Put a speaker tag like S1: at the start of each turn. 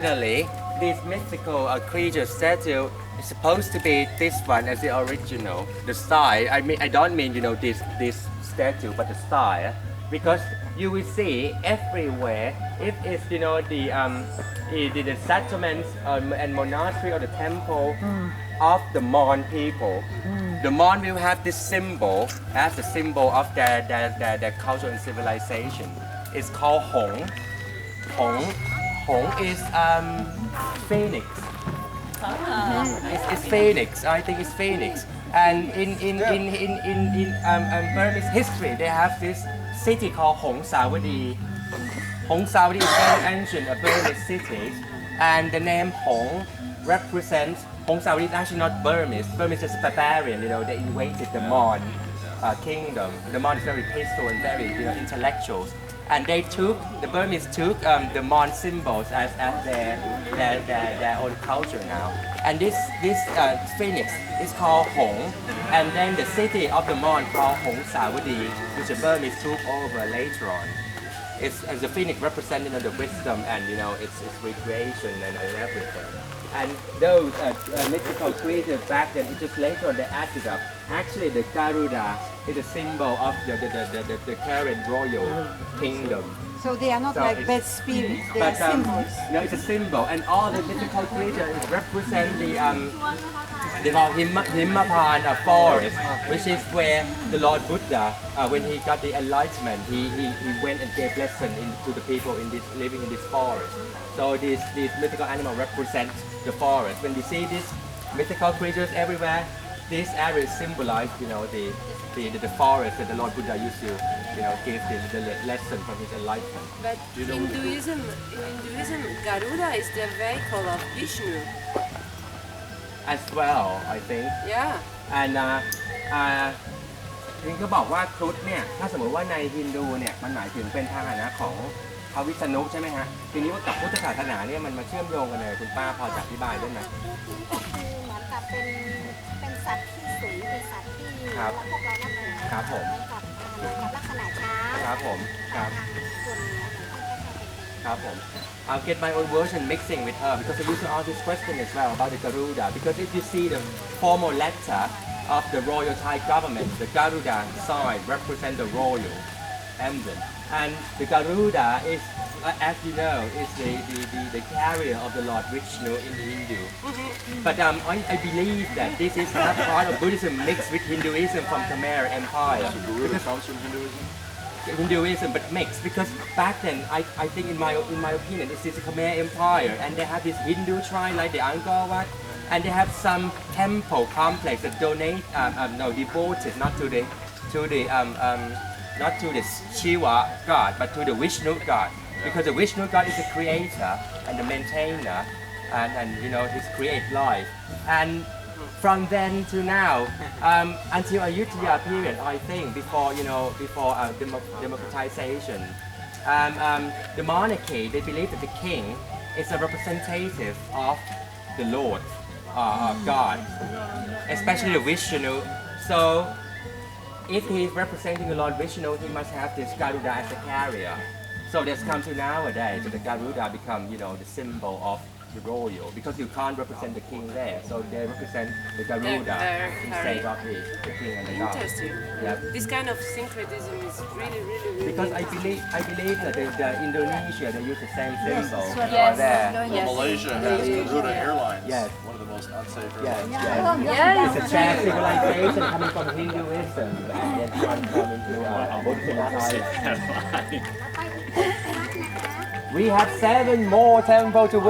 S1: Originally, this mythical creature statue is supposed to be this one as the original. The style, I don't mean this statue, but the style, because you will see everywhere. If it's the settlements and monastery or the temple of the Mon people, the Mon will have this symbol as the symbol of their culture and civilization. It's called Hong. Hong is phoenix. It's phoenix. I think it's phoenix. And in Burmese history, they have this city called Hong Sawadi. Hong Sawadi is very ancient, a Burmese city, and the name Hong represents. Hong Sawadi is actually not Burmese. Burmese is barbarian. They invaded the Mon kingdom. The Mon is very peaceful and very intellectuals. And the Burmese took the Mon symbols as their own culture now. And this phoenix is called Hong, and then the city of the Mon called Hong Sawadi, which the Burmese took over later on. It's as the phoenix representing the wisdom and its recreation and everything. And those mythical creatures back then, just later on they added up. Actually, the Garuda is a symbol of the current royal kingdom.
S2: So they are not like bad spirits, they are symbols.
S1: No, it's a symbol, and all the mythical creatures represent the Himaphan forest, which is where the Lord Buddha, when he got the enlightenment, he went and gave lesson to the people living in this forest. So these mythical animals represent the forest. When we see these mythical creatures everywhere, this area symbolize, the forest that the Lord Buddha used to, give the lesson from his enlightenment.
S3: But in Hinduism, Garuda is the vehicle of Vishnu.
S1: As well, I think.
S3: Yeah.
S1: And จริงก็บอกว่าครุฑเนี่ยถ้าสมมติว่าในฮินดูเนี่ยมันหมายถึงเป็นพาหนะของพระวิษณุใช่ไหมฮะทีนี้ว่ากับพุทธศาสนาเนี่ยมันมาเชื่อมโยงกันเลยคุณป้าพอจะอธิบายได้ไหม
S4: ก็คือเหมือนกับเป็นสัตว์ที่สูงเป็นสัตว์ที่พวกเรานับถือ
S1: ครับผม
S4: เหมือนกับลักษณะช้าง
S1: ครับผมครับ
S4: ส่วนเหนือของท่านก็จะเป็น
S1: ครับผม I'll get my own version mixing with her because I used to ask this question as well about the Garuda because if you see the formal letter of the royal Thai government, the Garuda sign represents the royal emblem, and the Garuda is, as you know, is the carrier of the Lord Vishnu in Hindu. But I believe that this is not part of Buddhism mixed with Hinduism from Khmer Empire.
S5: So Garuda comes from Hinduism?
S1: Hinduism, but mixed because back then I think in my opinion this is the Khmer Empire and they have this Hindu shrine like the Angkor Wat and they have some temple complex that donate devoted not to the Shiva god but to the Vishnu god because the Vishnu god is the creator and the maintainer and his create life and from then to now, until Ayutthaya period, I think before democratization, the monarchy they believe that the king is a representative of the Lord, God, especially the Vishnu. So if he is representing the Lord Vishnu, he must have this Garuda as a carrier. So that's come to nowadays, so the Garuda become the symbol of the royal because you can't represent the king there, so they represent the Garuda instead of the king and the god.
S3: Interesting.
S1: Yeah.
S3: This kind of syncretism is really
S1: Because I believe that the Indonesia they use the same symbol
S3: Yes.
S1: there.
S5: Well, Malaysia has Garuda Airlines,
S1: Yes.
S5: one of the most unsafe
S1: Yes,
S5: airlines.
S1: yes. It's a shared civilization coming from Hinduism and then transformed into Buddhism. We have 7 more temples to win.